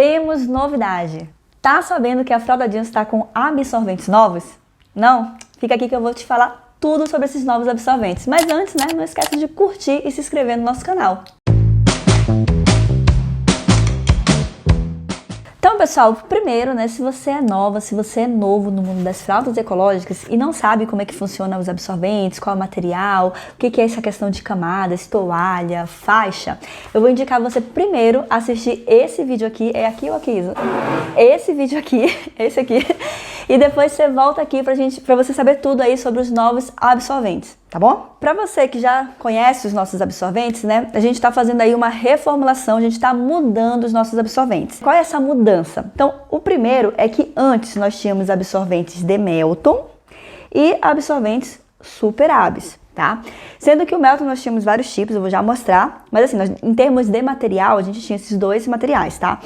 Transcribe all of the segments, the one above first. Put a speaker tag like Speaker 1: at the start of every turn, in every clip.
Speaker 1: Temos novidade. Tá sabendo que a Fralda Jeans está com absorventes novos? Não? Fica aqui que eu vou te falar tudo sobre esses novos absorventes. Mas antes, né, não esquece de curtir e se inscrever no nosso canal. Então, pessoal, primeiro, né, se você é nova, se você é novo no mundo das fraldas ecológicas e não sabe como é que funciona os absorventes, qual é o material, o que é essa questão de camadas, toalha, faixa, eu vou indicar você primeiro assistir esse vídeo aqui, é aqui ou aqui, Isa? Esse vídeo aqui, esse aqui, e depois você volta aqui pra você saber tudo aí sobre os novos absorventes, tá bom? Pra você que já conhece os nossos absorventes, né, a gente tá fazendo aí uma reformulação, a gente tá mudando os nossos absorventes. Qual é essa mudança? Então, o primeiro é que antes nós tínhamos absorventes de Melton e absorventes Super Abs, tá? Sendo que o Melton nós tínhamos vários tipos, eu vou já mostrar, mas assim, em termos de material, a gente tinha esses dois materiais, tá?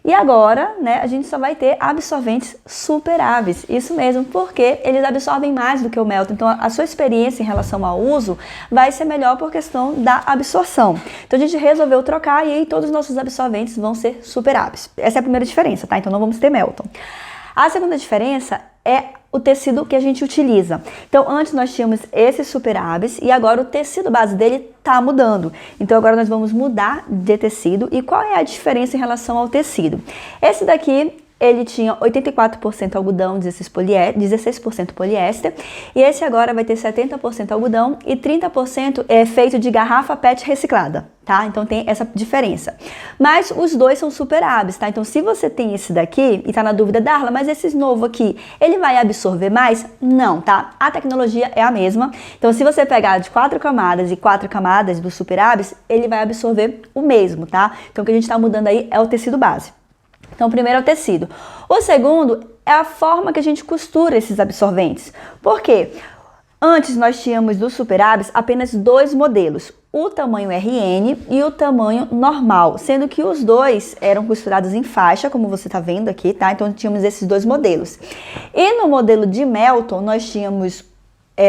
Speaker 1: E agora, né, a gente só vai ter absorventes Super Abs, isso mesmo, porque eles absorvem mais do que o Melton, então a sua experiência em relação ao uso vai ser melhor por questão da absorção. Então a gente resolveu trocar e aí todos os nossos absorventes vão ser Super Abs. Essa é a primeira diferença, tá? Então não vamos ter Melton. A segunda diferença é o tecido que a gente utiliza. Então, antes nós tínhamos esse Super Abs e agora o tecido base dele tá mudando. Então, agora nós vamos mudar de tecido. E qual é a diferença em relação ao tecido? Esse daqui, ele tinha 84% algodão, 16% poliéster. E esse agora vai ter 70% algodão e 30% é feito de garrafa PET reciclada, tá? Então tem essa diferença. Mas os dois são Super Abs, tá? Então se você tem esse daqui e tá na dúvida, Darla, mas esse novo aqui, ele vai absorver mais? Não, tá? A tecnologia é a mesma. Então se você pegar de 4 camadas e 4 camadas do Super Abs, ele vai absorver o mesmo, tá? Então o que a gente tá mudando aí é o tecido base. Então, o primeiro é o tecido. O segundo é a forma que a gente costura esses absorventes. Por quê? Antes nós tínhamos do Super Abs apenas dois modelos, o tamanho RN e o tamanho normal, sendo que os dois eram costurados em faixa, como você está vendo aqui, tá? Então, tínhamos esses dois modelos. E no modelo de Melton, nós tínhamos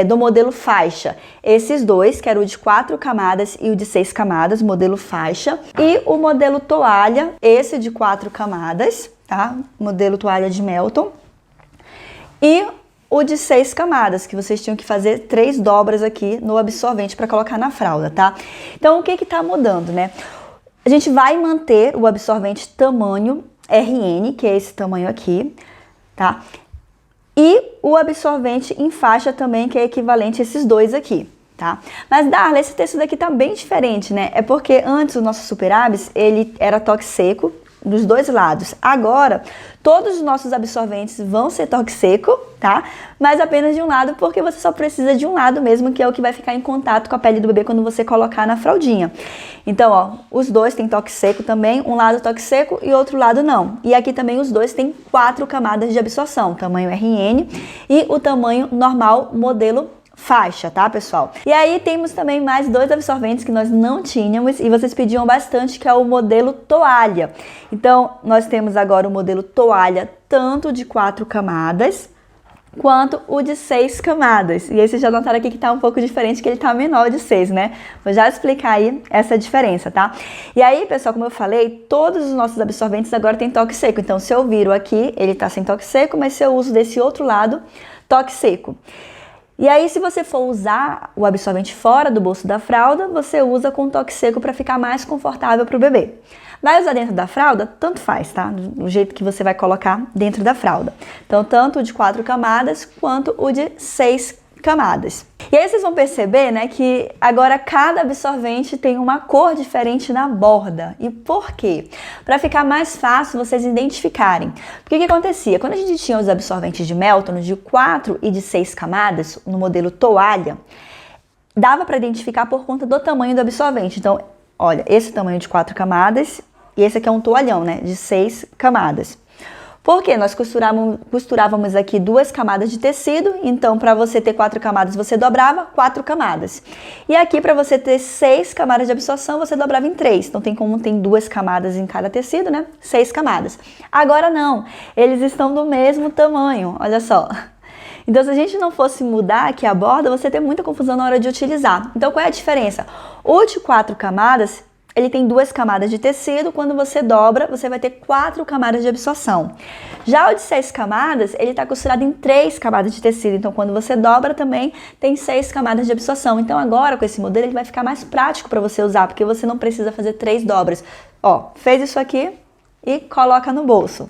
Speaker 1: do modelo faixa, esses dois, que era o de 4 camadas e o de 6 camadas, modelo faixa, e o modelo toalha, esse de 4 camadas, tá? Modelo toalha de Melton, e o de 6 camadas, que vocês tinham que fazer 3 dobras aqui no absorvente para colocar na fralda, tá? Então, o que que tá mudando, né? A gente vai manter o absorvente tamanho RN, que é esse tamanho aqui, tá? E o absorvente em faixa também, que é equivalente a esses dois aqui, tá? Mas, Darla, esse tecido aqui tá bem diferente, né? É porque antes o nosso Super Abs, ele era toque seco dos dois lados. Agora, todos os nossos absorventes vão ser toque seco, tá? Mas apenas de um lado, porque você só precisa de um lado mesmo, que é o que vai ficar em contato com a pele do bebê quando você colocar na fraldinha. Então, ó, os dois têm toque seco também, um lado toque seco e outro lado não. E aqui também os dois têm 4 camadas de absorção, tamanho RN e o tamanho normal, modelo faixa, tá, pessoal? E aí temos também mais dois absorventes que nós não tínhamos e vocês pediam bastante, que é o modelo toalha. Então, nós temos agora o modelo toalha, tanto de 4 camadas, quanto o de 6 camadas. E aí vocês já notaram aqui que tá um pouco diferente, que ele tá menor de 6, né? Vou já explicar aí essa diferença, tá? E aí, pessoal, como eu falei, todos os nossos absorventes agora têm toque seco. Então, se eu viro aqui, ele tá sem toque seco, mas se eu uso desse outro lado, toque seco. E aí, se você for usar o absorvente fora do bolso da fralda, você usa com toque seco para ficar mais confortável para o bebê. Vai usar dentro da fralda? Tanto faz, tá? Do jeito que você vai colocar dentro da fralda. Então, tanto o de 4 camadas quanto o de 6 camadas. E aí vocês vão perceber, né, que agora cada absorvente tem uma cor diferente na borda. E por quê? Para ficar mais fácil vocês identificarem. Porque o que acontecia? Quando a gente tinha os absorventes de Melton de 4 e de 6 camadas, no modelo toalha, dava para identificar por conta do tamanho do absorvente. Então, olha, esse tamanho de 4 camadas e esse aqui é um toalhão, né, de 6 camadas. Porque nós costurávamos aqui 2 camadas de tecido, então para você ter 4 camadas você dobrava 4 camadas. E aqui para você ter 6 camadas de absorção você dobrava em 3, então tem 2 camadas em cada tecido, né? 6 camadas. Agora não, eles estão do mesmo tamanho, olha só. Então se a gente não fosse mudar aqui a borda, você tem muita confusão na hora de utilizar. Então qual é a diferença? O de 4 camadas ele tem 2 camadas de tecido, quando você dobra, você vai ter 4 camadas de absorção. Já o de 6 camadas, ele está costurado em 3 camadas de tecido, então quando você dobra também tem 6 camadas de absorção. Então agora com esse modelo ele vai ficar mais prático para você usar, porque você não precisa fazer 3 dobras. Ó, fez isso aqui e coloca no bolso.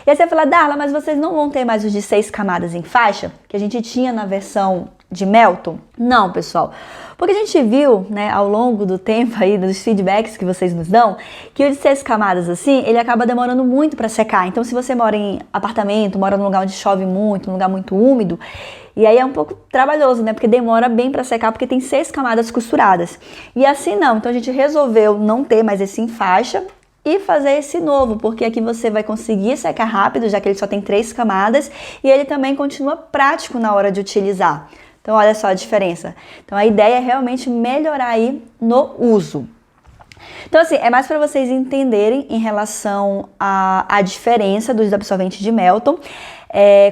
Speaker 1: E aí você vai falar, Darla, mas vocês não vão ter mais os de 6 camadas em faixa, que a gente tinha na versão de Melton? Não, pessoal. Porque a gente viu, né, ao longo do tempo aí, dos feedbacks que vocês nos dão, que o de 6 camadas assim, ele acaba demorando muito para secar. Então, se você mora em apartamento, mora num lugar onde chove muito, num lugar muito úmido, e aí é um pouco trabalhoso, né, porque demora bem para secar, porque tem 6 camadas costuradas. E assim não, então a gente resolveu não ter mais esse em faixa e fazer esse novo, porque aqui você vai conseguir secar rápido, já que ele só tem 3 camadas, e ele também continua prático na hora de utilizar. Então, olha só a diferença. Então, a ideia é realmente melhorar aí no uso. Então, assim, é mais para vocês entenderem em relação à diferença dos absorventes de Melton,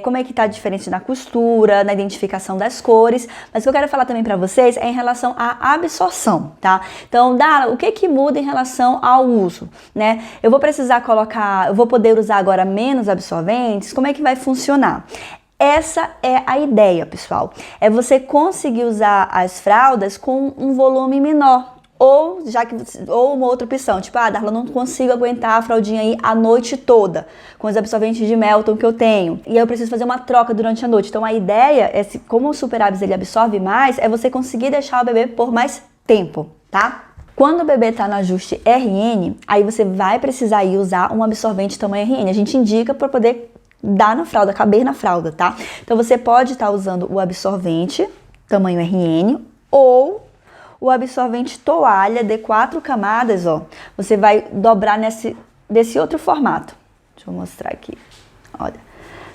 Speaker 1: como é que tá a diferença na costura, na identificação das cores, mas o que eu quero falar também para vocês é em relação à absorção, tá? Então, Darla, o que que muda em relação ao uso, né? Eu vou precisar colocar, eu vou poder usar agora menos absorventes, como é que vai funcionar? Essa é a ideia, pessoal. É você conseguir usar as fraldas com um volume menor. Ou uma outra opção, tipo, Darla, não consigo aguentar a fraldinha aí a noite toda, com os absorventes de Melton que eu tenho. E aí eu preciso fazer uma troca durante a noite. Então a ideia é, como o Super Abs ele absorve mais, é você conseguir deixar o bebê por mais tempo, tá? Quando o bebê está no ajuste RN, aí você vai precisar ir usar um absorvente tamanho RN. A gente indica para poder dar na fralda, caber na fralda, tá? Então você pode estar usando o absorvente tamanho RN ou o absorvente toalha de 4 camadas, ó. Você vai dobrar desse outro formato. Deixa eu mostrar aqui. Olha.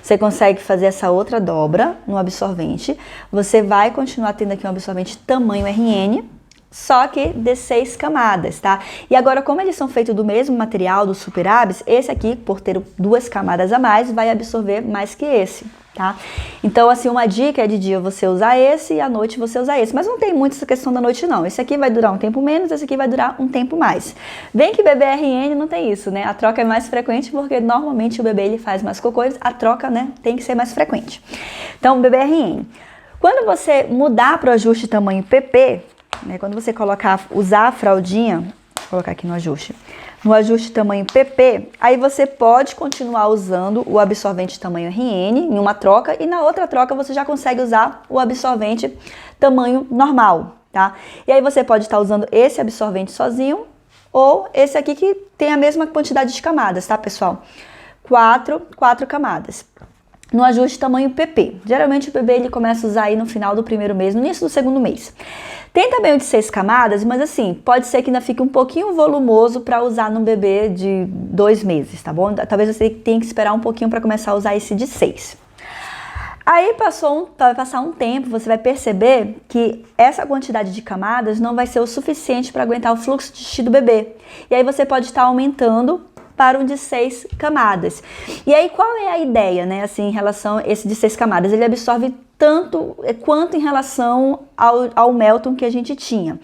Speaker 1: Você consegue fazer essa outra dobra no absorvente. Você vai continuar tendo aqui um absorvente tamanho RN, só que de 6 camadas, tá? E agora, como eles são feitos do mesmo material, do Super Abs, esse aqui, por ter 2 camadas a mais, vai absorver mais que esse, tá? Então, assim, uma dica é de dia você usar esse e à noite você usar esse. Mas não tem muito essa questão da noite, não. Esse aqui vai durar um tempo menos, esse aqui vai durar um tempo mais. Bem que bebê RN não tem isso, né? A troca é mais frequente porque normalmente o bebê ele faz mais cocô, a troca, né, tem que ser mais frequente. Então, bebê RN. Quando você mudar para o ajuste tamanho PP, quando você usar a fraldinha, vou colocar aqui no ajuste tamanho PP, aí você pode continuar usando o absorvente tamanho RN em uma troca e na outra troca você já consegue usar o absorvente tamanho normal, tá? E aí você pode estar usando esse absorvente sozinho ou esse aqui que tem a mesma quantidade de camadas, tá, pessoal? 4 camadas. No ajuste tamanho PP. Geralmente o bebê ele começa a usar aí no final do primeiro mês, no início do segundo mês. Tem também o de 6 camadas, mas assim, pode ser que ainda fique um pouquinho volumoso para usar num bebê de 2 meses, tá bom? Talvez você tenha que esperar um pouquinho para começar a usar esse de 6. Aí vai passar um tempo, você vai perceber que essa quantidade de camadas não vai ser o suficiente para aguentar o fluxo de xixi do bebê. E aí você pode estar aumentando para um de 6 camadas. E aí, qual é a ideia, né, assim, em relação a esse de 6 camadas? Ele absorve tanto quanto em relação ao Melton que a gente tinha.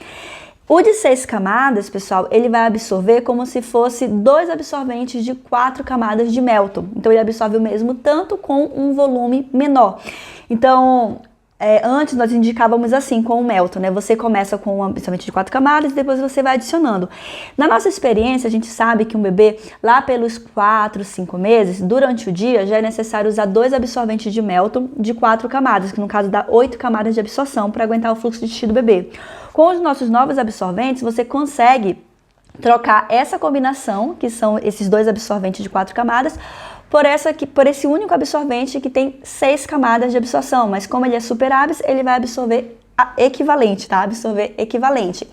Speaker 1: O de 6 camadas, pessoal, ele vai absorver como se fosse 2 absorventes de 4 camadas de Melton. Então, ele absorve o mesmo tanto com um volume menor. Então, antes nós indicávamos assim com o Melton, né? Você começa com um absorvente de 4 camadas e depois você vai adicionando. Na nossa experiência, a gente sabe que um bebê lá pelos 4, 5 meses, durante o dia, já é necessário usar 2 absorventes de Melton de 4 camadas, que no caso dá 8 camadas de absorção para aguentar o fluxo de xixi do bebê. Com os nossos novos absorventes, você consegue trocar essa combinação, que são esses 2 absorventes de 4 camadas, por esse único absorvente que tem 6 camadas de absorção, mas como ele é Super Abs, ele vai absorver equivalente, tá? Absorver equivalente.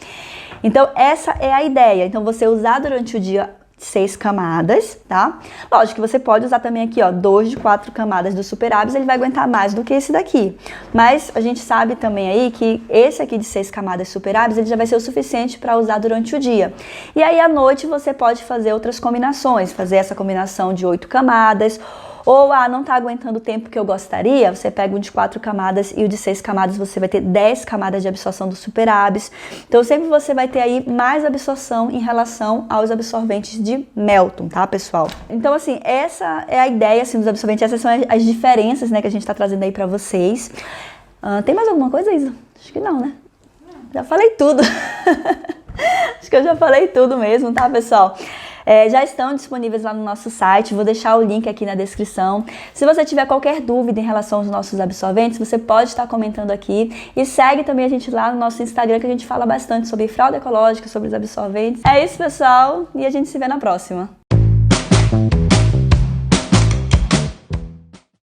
Speaker 1: Então, essa é a ideia. Então, você usar durante o dia 6 camadas, tá? Lógico que você pode usar também aqui, ó, 2 de 4 camadas do Super Abs, ele vai aguentar mais do que esse daqui. Mas a gente sabe também aí que esse aqui de 6 camadas Super Abs, ele já vai ser o suficiente para usar durante o dia. E aí à noite você pode fazer outras combinações, fazer essa combinação de 8 camadas, Ou, não tá aguentando o tempo que eu gostaria, você pega o de 4 camadas e o de 6 camadas, você vai ter 10 camadas de absorção do superábis. Então, sempre você vai ter aí mais absorção em relação aos absorventes de Melton, tá, pessoal? Então, assim, essa é a ideia, assim, dos absorventes. Essas são as diferenças, né, que a gente tá trazendo aí pra vocês. Tem mais alguma coisa, Isa? Acho que não, né? Já falei tudo. Acho que eu já falei tudo mesmo, tá, pessoal? Já estão disponíveis lá no nosso site, vou deixar o link aqui na descrição. Se você tiver qualquer dúvida em relação aos nossos absorventes, você pode estar comentando aqui. E segue também a gente lá no nosso Instagram, que a gente fala bastante sobre fralda ecológica, sobre os absorventes. É isso, pessoal, e a gente se vê na próxima.